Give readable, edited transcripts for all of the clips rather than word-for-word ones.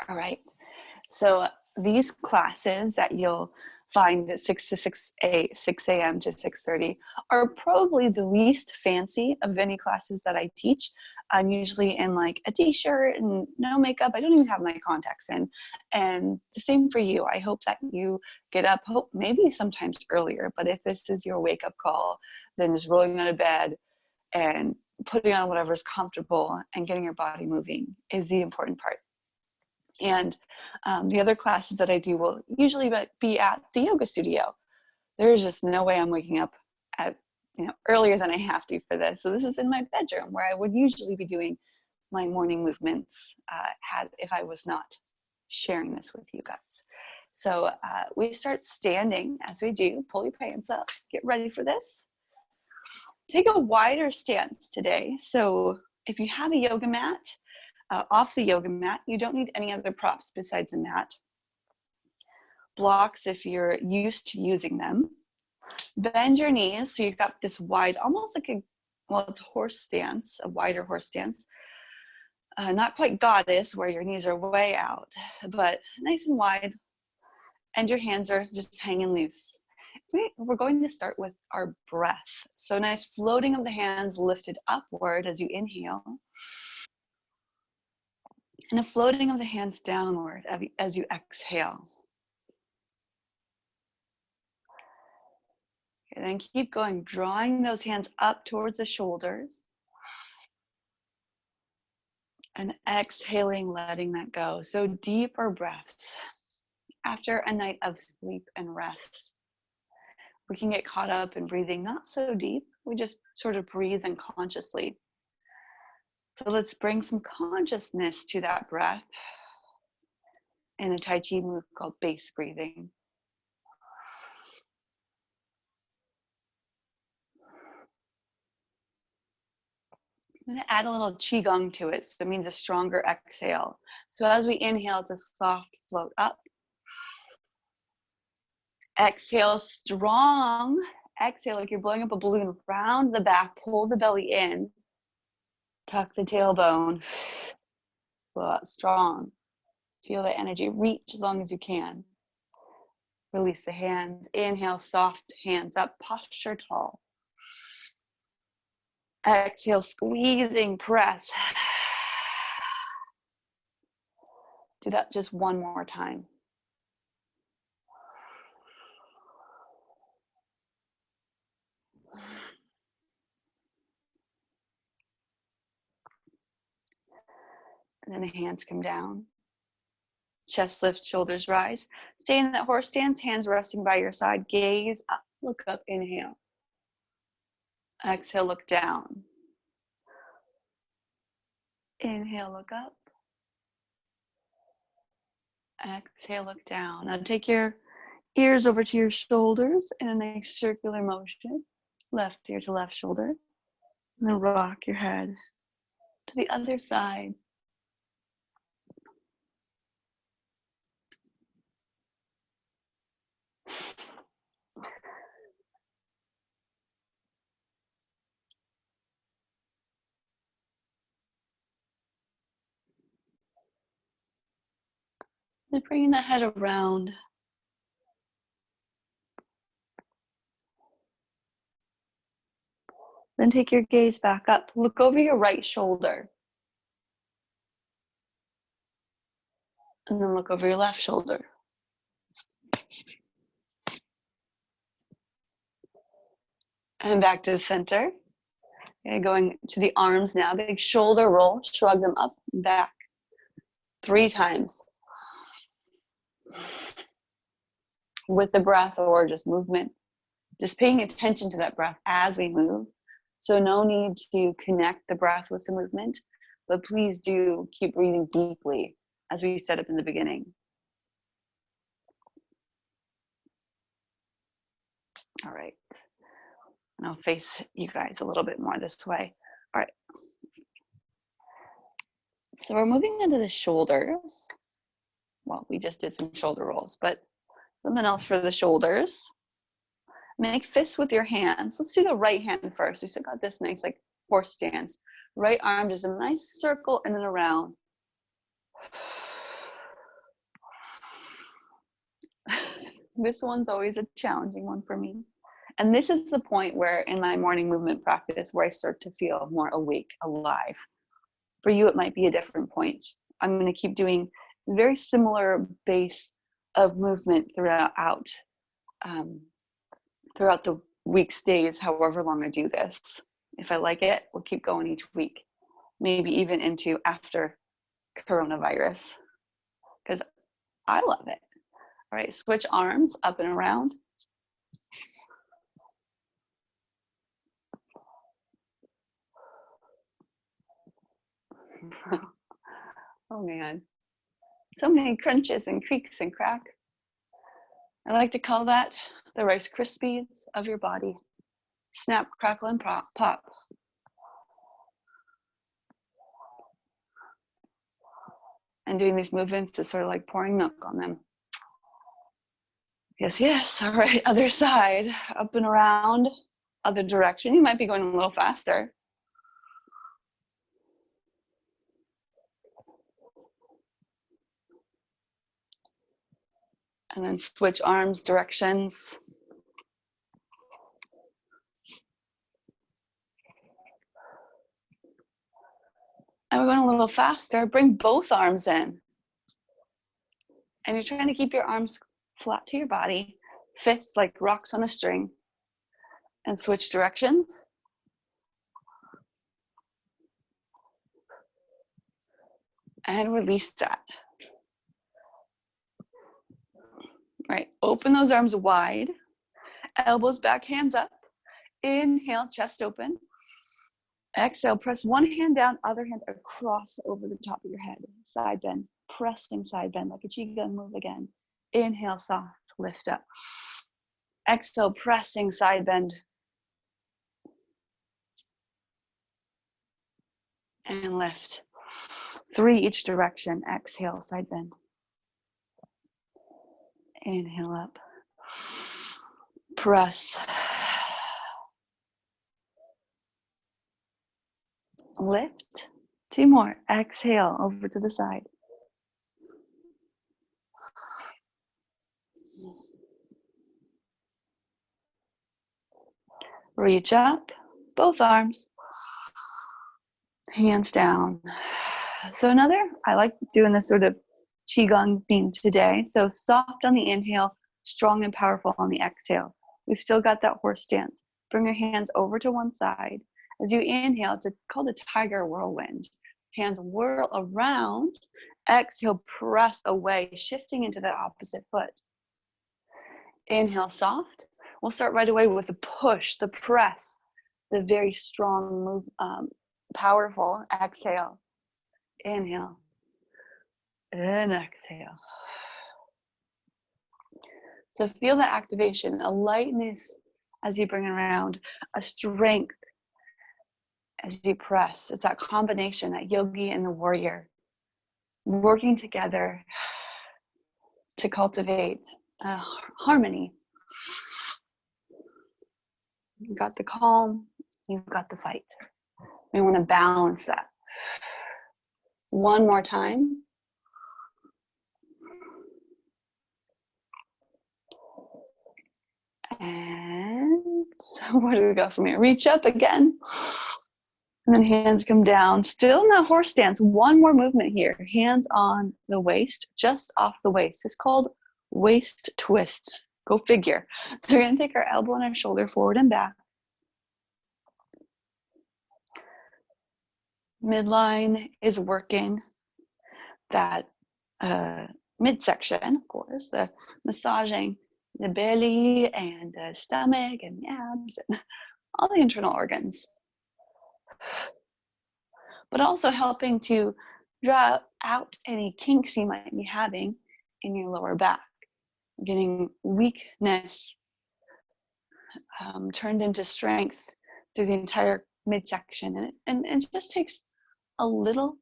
All right. So these classes that you'll find at 6 a.m. to 6:30 are probably the least fancy of any classes that I teach. I'm usually in like a t-shirt and no makeup. I don't even have my contacts in. And the same for you. I hope that you get up, hope maybe sometimes earlier, but if this is your wake up call, then just rolling out of bed and putting on whatever's comfortable and getting your body moving is the important part. And the other classes that I do will usually be at the yoga studio. There's just no way I'm waking up at earlier than I have to for this. So this is in my bedroom where I would usually be doing my morning movements if I was not sharing this with you guys. So we start standing as we do. Pull your pants up. Get ready for this. Take a wider stance today. So if you have a yoga mat, off the yoga mat, you don't need any other props besides a mat. Blocks if you're used to using them. Bend your knees so you've got this wide, almost like it's a horse stance, a wider horse stance. Not quite goddess where your knees are way out, but nice and wide. And your hands are just hanging loose. We're going to start with our breath. So nice floating of the hands lifted upward as you inhale. And a floating of the hands downward as you exhale. Okay, then keep going, drawing those hands up towards the shoulders. And exhaling, letting that go. So deeper breaths. After a night of sleep and rest, we can get caught up in breathing not so deep. We just sort of breathe unconsciously. So let's bring some consciousness to that breath in a Tai Chi move called base breathing. I'm going to add a little Qigong to it. So it means a stronger exhale. So as we inhale, it's a soft float up. Exhale strong. Exhale like you're blowing up a balloon. Round the back, pull the belly in. Tuck the tailbone. Blow out strong. Feel the energy. Reach as long as you can. Release the hands. Inhale, soft hands up. Posture tall. Exhale, squeezing, press. Do that just one more time. And then the hands come down. Chest lift, shoulders rise. Stay in that horse stance, hands resting by your side. Gaze up, look up, inhale. Exhale, look down. Inhale, look up. Exhale, look down. Now take your ears over to your shoulders in a nice circular motion. Left ear to left shoulder. And then rock your head to the other side. And bringing the head around. Then take your gaze back up. Look over your right shoulder. And then look over your left shoulder. And back to the center. Okay, going to the arms now. Big shoulder roll. Shrug them up and back. 3 times. With the breath or just movement. Just paying attention to that breath as we move. So no need to connect the breath with the movement, but please do keep breathing deeply as we set up in the beginning. All right. And I'll face you guys a little bit more this way. All right. So we're moving into the shoulders. Well, we just did some shoulder rolls, but something else for the shoulders. Make fists with your hands. Let's do the right hand first. We still got this nice like horse stance. Right arm just a nice circle and then around. This one's always a challenging one for me. And this is the point where in my morning movement practice where I start to feel more awake, alive. For you, it might be a different point. I'm going to keep doing very similar base of movement throughout the week's days, however long I do this. If I like it, we'll keep going each week, maybe even into after coronavirus, because I love it. All right, switch arms up and around. Oh man, so many crunches and creaks and cracks. I like to call that the Rice Krispies of your body. Snap, crackle, and pop. And doing these movements is sort of like pouring milk on them. Yes, yes. All right, other side, up and around, other direction. You might be going a little faster. And then switch arms, directions. And we're going a little faster. Bring both arms in. And you're trying to keep your arms flat to your body, fists like rocks on a string. And switch directions. And release that. Right, open those arms wide, elbows back, hands up. Inhale, chest open. Exhale, press one hand down, other hand across over the top of your head. Side bend, pressing side bend like a qigong move again. Inhale, soft, lift up. Exhale, pressing side bend. And lift. 3 each direction. Exhale, side bend. Inhale up. Press. Lift. 2 more. Exhale, over to the side. Reach up, both arms. Hands down. So I like doing this sort of qigong theme today. So soft on the inhale, strong and powerful on the exhale. We've still got that horse stance. Bring your hands over to one side. As you inhale, it's called a tiger whirlwind. Hands whirl around. Exhale, press away, shifting into that opposite foot. Inhale, soft. We'll start right away with the push, the press, the very strong move, powerful exhale. Inhale and exhale. So feel that activation, a lightness as you bring around, a strength as you press. It's that combination, that yogi and the warrior, working together to cultivate harmony. You've got the calm, you've got the fight. We want to balance that. One more time. And so where do we go from here? Reach up again. And then hands come down. Still in that horse stance. One more movement here. Hands on the waist, just off the waist. It's called waist twist. Go figure. So we're going to take our elbow and our shoulder forward and back. Midline is working that midsection, of course, the massaging the belly and the stomach and the abs and all the internal organs. But also helping to draw out any kinks you might be having in your lower back, getting weakness turned into strength through the entire midsection. And it just takes a little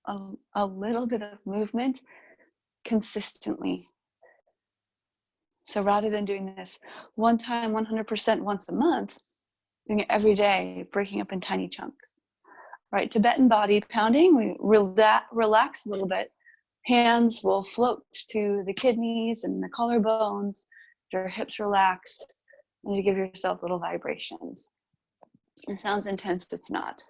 bit of movement consistently. So rather than doing this one time, 100% once a month, doing it every day, breaking up in tiny chunks. Right, Tibetan body pounding, we relax a little bit. Hands will float to the kidneys and the collarbones, your hips relaxed, and you give yourself little vibrations. It sounds intense, it's not.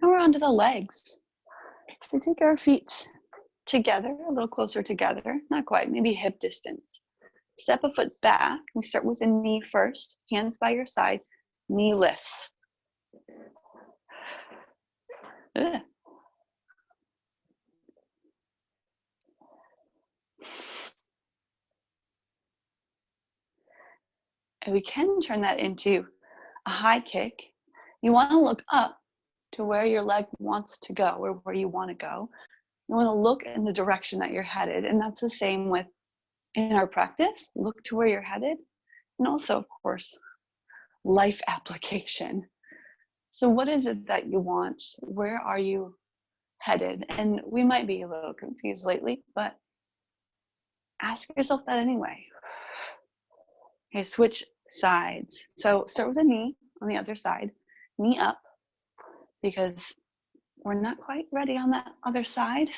Now we're onto the legs. So take our feet together, a little closer together, not quite, maybe hip distance. Step a foot back. We start with the knee first, hands by your side, knee lifts. Ugh. And we can turn that into a high kick. You want to look up to where your leg wants to go or where you want to go. You want to look in the direction that you're headed. And that's the same with in our practice, look to where you're headed. And also, of course, life application. So what is it that you want? Where are you headed? And we might be a little confused lately, but ask yourself that anyway. Okay, switch sides. So start with the knee on the other side, knee up, because we're not quite ready on that other side.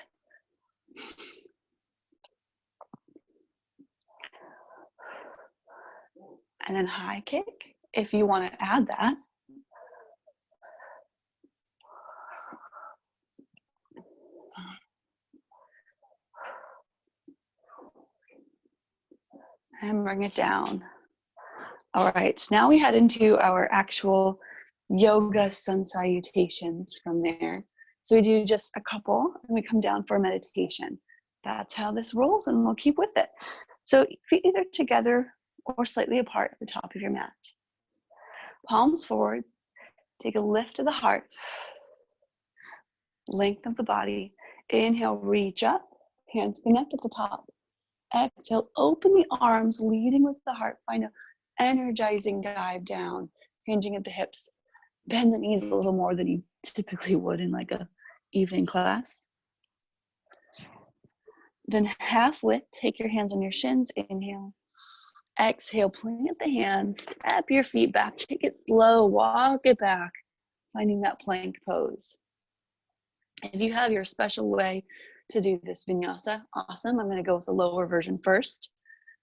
And then high kick, if you want to add that. And bring it down. All right, so now we head into our actual yoga sun salutations from there. So we do just a couple and we come down for meditation. That's how this rolls, and we'll keep with it. So feet either together or slightly apart at the top of your mat. Palms forward, take a lift to the heart, length of the body. Inhale, reach up, hands connect at the top. Exhale, open the arms, leading with the heart. Find an energizing dive down, hinging at the hips. Bend the knees a little more than you typically would in like a evening class. Then half width, take your hands on your shins, inhale. Exhale, plant the hands, step your feet back, take it slow, walk it back, finding that plank pose. If you have your special way to do this vinyasa, awesome. I'm gonna go with the lower version first,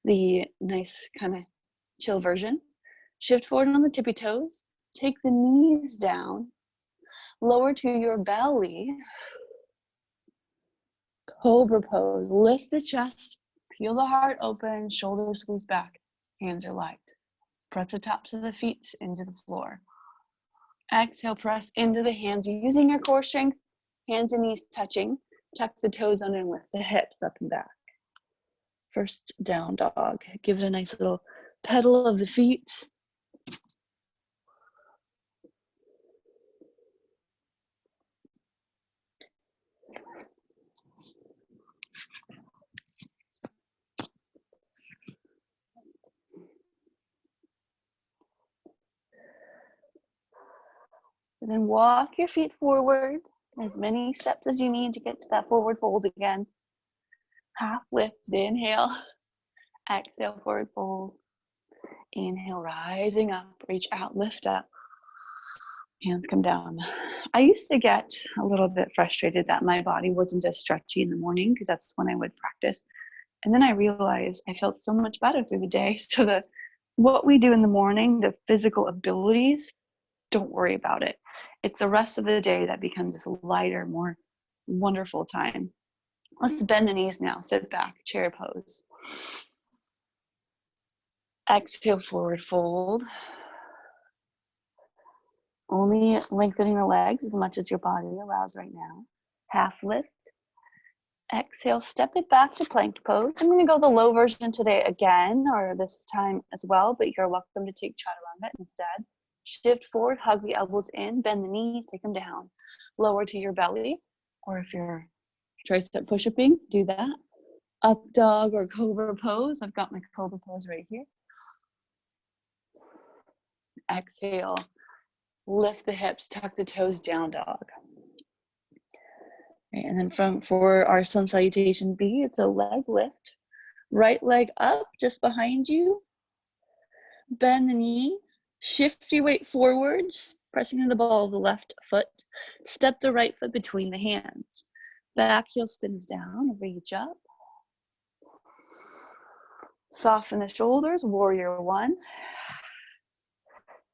the nice kind of chill version. Shift forward on the tippy toes, take the knees down, lower to your belly, cobra pose, lift the chest, peel the heart open, shoulders squeeze back, hands are light. Press the tops of the feet into the floor. Exhale, press into the hands, using your core strength, hands and knees touching. Tuck the toes under and lift the hips up and back. First down dog. Give it a nice little pedal of the feet. And then walk your feet forward, as many steps as you need to get to that forward fold again. Half lift, inhale. Exhale, forward fold. Inhale, rising up, reach out, lift up. Hands come down. I used to get a little bit frustrated that my body wasn't as stretchy in the morning because that's when I would practice. And then I realized I felt so much better through the day. So what we do in the morning, the physical abilities, don't worry about it. It's the rest of the day that becomes this lighter, more wonderful time. Let's bend the knees now. Sit back, chair pose. Exhale, forward fold. Only lengthening the legs as much as your body allows right now. Half lift. Exhale, step it back to plank pose. I'm going to go the low version today again, or this time as well, but you're welcome to take chaturanga instead. Shift forward, hug the elbows in, bend the knees, take them down. Lower to your belly, or if you're tricep push-upping, do that. Up dog or cobra pose. I've got my cobra pose right here. Exhale, lift the hips, tuck the toes, down dog. Okay, and then for our sun salutation B, it's a leg lift. Right leg up just behind you. Bend the knee. Shift your weight forwards, pressing into the ball of the left foot. Step the right foot between the hands. Back heel spins down, reach up. Soften the shoulders, warrior one.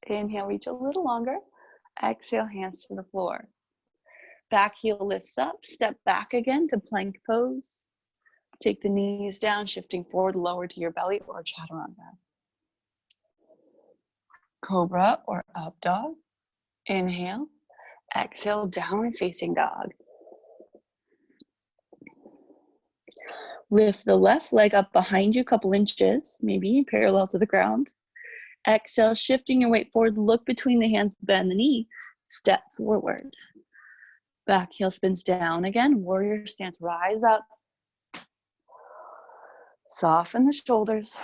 Inhale, reach a little longer. Exhale, hands to the floor. Back heel lifts up, step back again to plank pose. Take the knees down, shifting forward, lower to your belly or chaturanga. Cobra or up dog. Inhale, exhale, downward facing dog. Lift the left leg up behind you a couple inches, maybe parallel to the ground. Exhale, shifting your weight forward, look between the hands, bend the knee, step forward. Back heel spins down again, warrior stance, rise up. Soften the shoulders.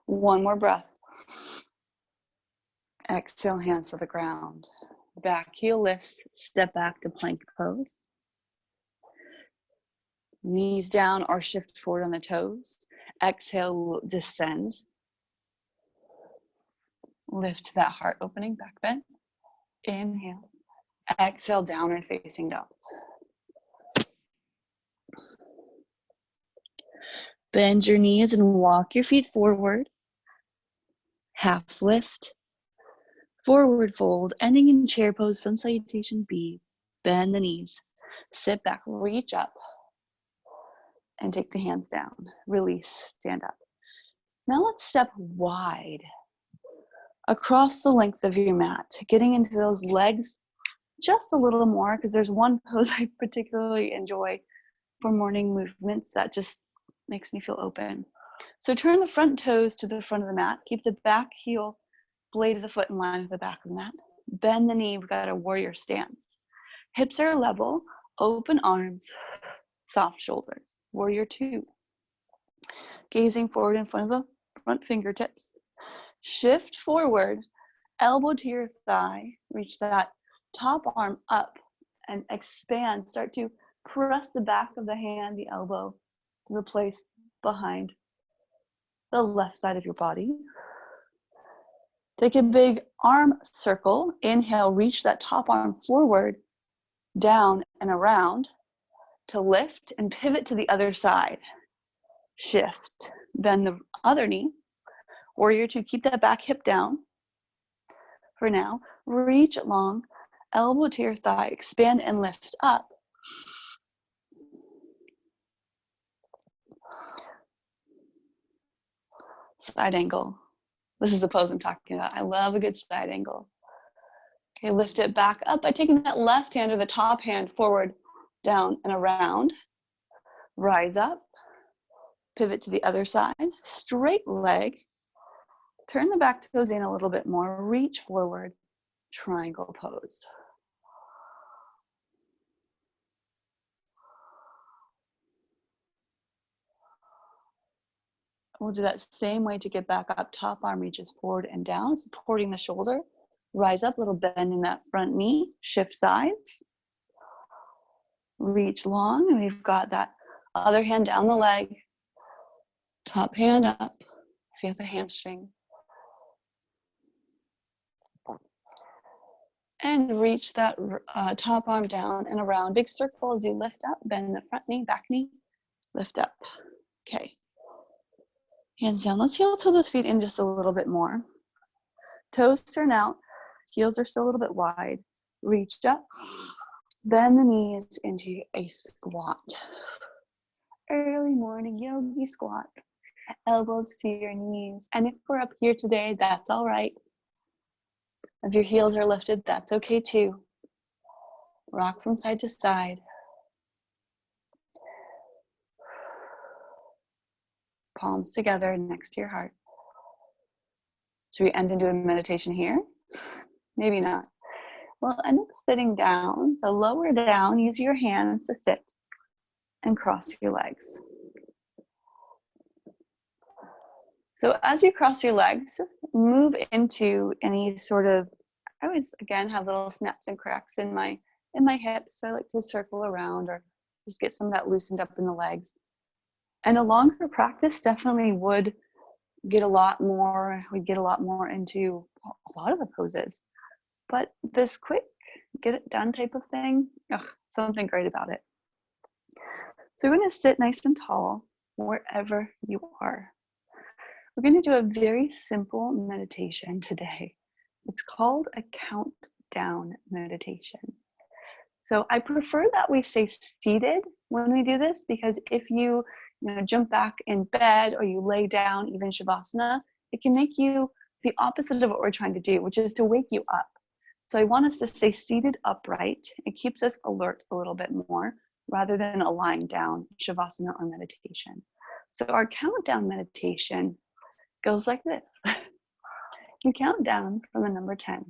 One more breath. Exhale, hands to the ground. Back heel lifts, step back to plank pose. Knees down or shift forward on the toes. Exhale, descend. Lift that heart opening, back bend. Inhale. Exhale, downward facing dog. Bend your knees and walk your feet forward. Half lift. Forward fold, ending in chair pose, sun salutation B. Bend the knees. Sit back, reach up. And take the hands down. Release, stand up. Now let's step wide across the length of your mat, getting into those legs just a little more, because there's one pose I particularly enjoy for morning movements that just makes me feel open. So turn the front toes to the front of the mat. Keep the back heel blade of the foot in line with the back of the mat. Bend the knee, we've got a warrior stance. Hips are level, open arms, soft shoulders. Warrior two. Gazing forward in front of the front fingertips. Shift forward, elbow to your thigh. Reach that top arm up and expand. Start to press the back of the hand, the elbow, to the place behind the left side of your body. Take a big arm circle. Inhale, reach that top arm forward, down and around to lift and pivot to the other side. Shift, bend the other knee. Warrior two, keep that back hip down. For now, reach long, elbow to your thigh, expand and lift up. Side angle. This is the pose I'm talking about. I love a good side angle. Okay, lift it back up by taking that left hand or the top hand forward, down and around. Rise up, pivot to the other side, straight leg. Turn the back toes in a little bit more, reach forward, triangle pose. We'll do that same way to get back up. Top arm reaches forward and down, supporting the shoulder. Rise up, little bend in that front knee, shift sides. Reach long, and we've got that other hand down the leg. Top hand up, feel the hamstring. And reach that top arm down and around. Big circle as you lift up, bend the front knee, back knee, lift up. Okay. Hands down. Let's heel toe those feet in just a little bit more. Toes turn out. Heels are still a little bit wide. Reach up. Bend the knees into a squat. Early morning yogi squat. Elbows to your knees. And if we're up here today, that's all right. If your heels are lifted, that's okay too. Rock from side to side. Palms together next to your heart. Should we end into a meditation here? Maybe not. Well, end up sitting down. So lower down, use your hands to sit and cross your legs. So as you cross your legs, move into any sort of, I always, again, have little snaps and cracks in my in my hips. So I like to circle around or just get some of that loosened up in the legs. And a longer practice definitely would get a lot more, we get a lot more into a lot of the poses. But this quick, get it done type of thing, something great about it. So we're going to sit nice and tall wherever you are. We're going to do a very simple meditation today. It's called a countdown meditation. So I prefer that we stay seated when we do this, because if you jump back in bed or you lay down, even Shavasana, it can make you the opposite of what we're trying to do, which is to wake you up. So I want us to stay seated upright. It keeps us alert a little bit more rather than a lying down Shavasana or meditation. So our countdown meditation goes like this. You count down from the number 10.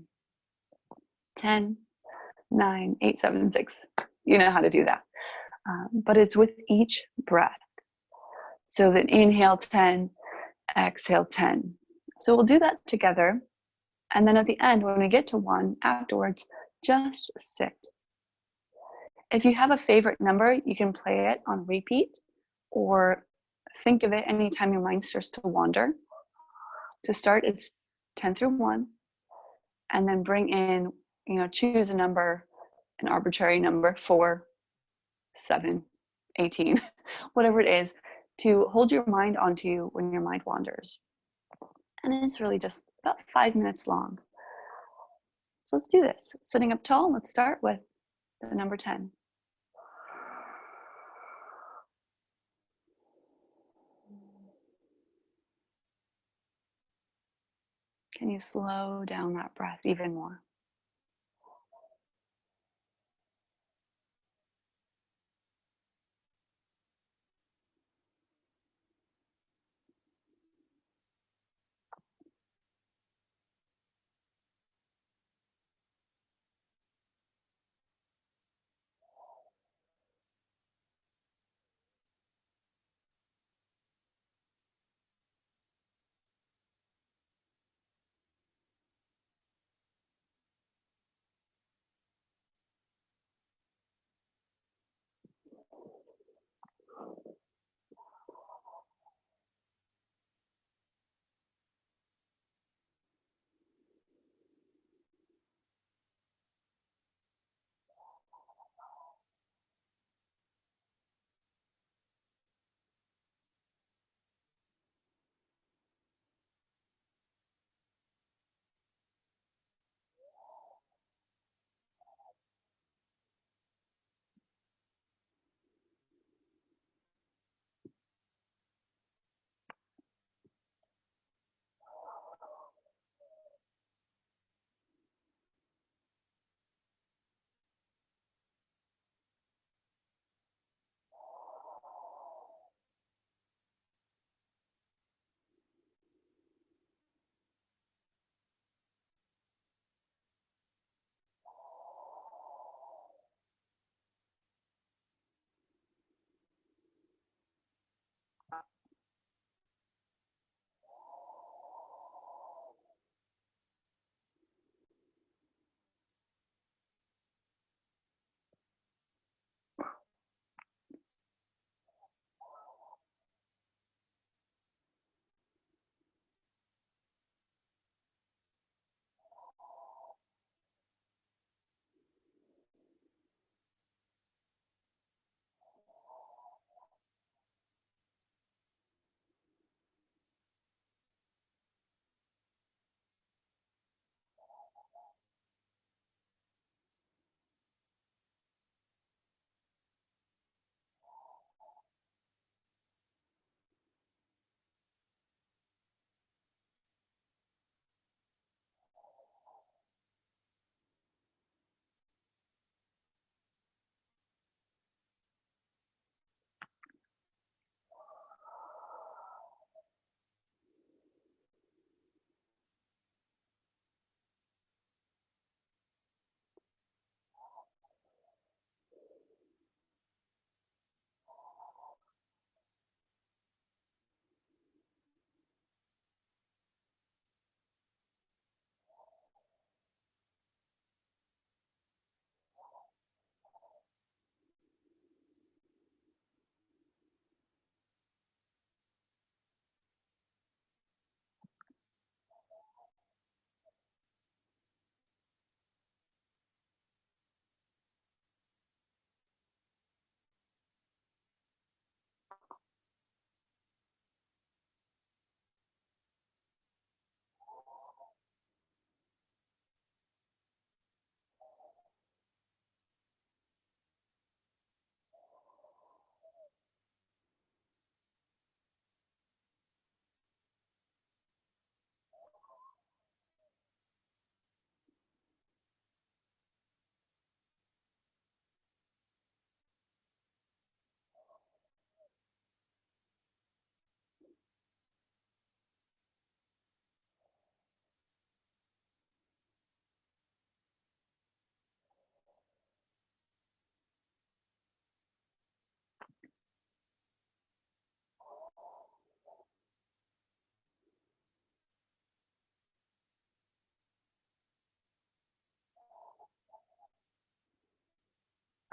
10, 9, 8, 7, 6. You know how to do that. But it's with each breath. So that inhale 10, exhale 10. So we'll do that together. And then at the end, when we get to 1, afterwards, just sit. If you have a favorite number, you can play it on repeat or think of it anytime your mind starts to wander. To start, it's 10 through 1, and then bring in, choose a number, an arbitrary number, 4, 7, 18, whatever it is, to hold your mind onto when your mind wanders. And it's really just about 5 minutes long. So let's do this. Sitting up tall, let's start with the number 10. Can you slow down that breath even more?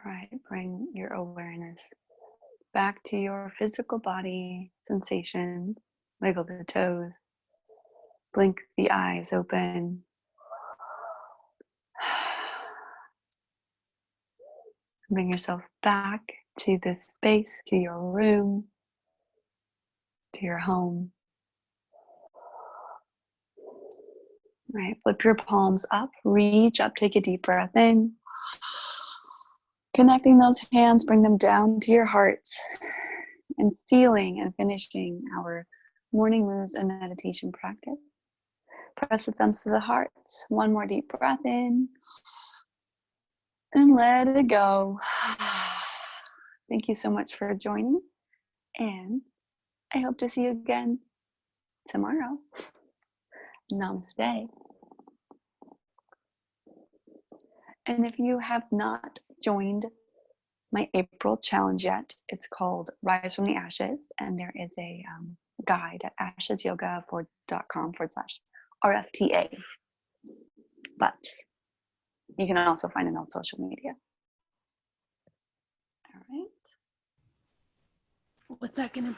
All right, bring your awareness back to your physical body sensations. Wiggle the toes. Blink the eyes open. Bring yourself back to this space, to your room, to your home. All right, flip your palms up, reach up, take a deep breath in. Connecting those hands, bring them down to your heart. And sealing and finishing our morning moves and meditation practice. Press the thumbs to the heart. One more deep breath in. And let it go. Thank you so much for joining. And I hope to see you again tomorrow. Namaste. And if you have not joined my April challenge yet, it's called Rise from the Ashes. And there is a guide at ashesyoga.com/RFTA. But you can also find it on social media. All right. What's that going to be?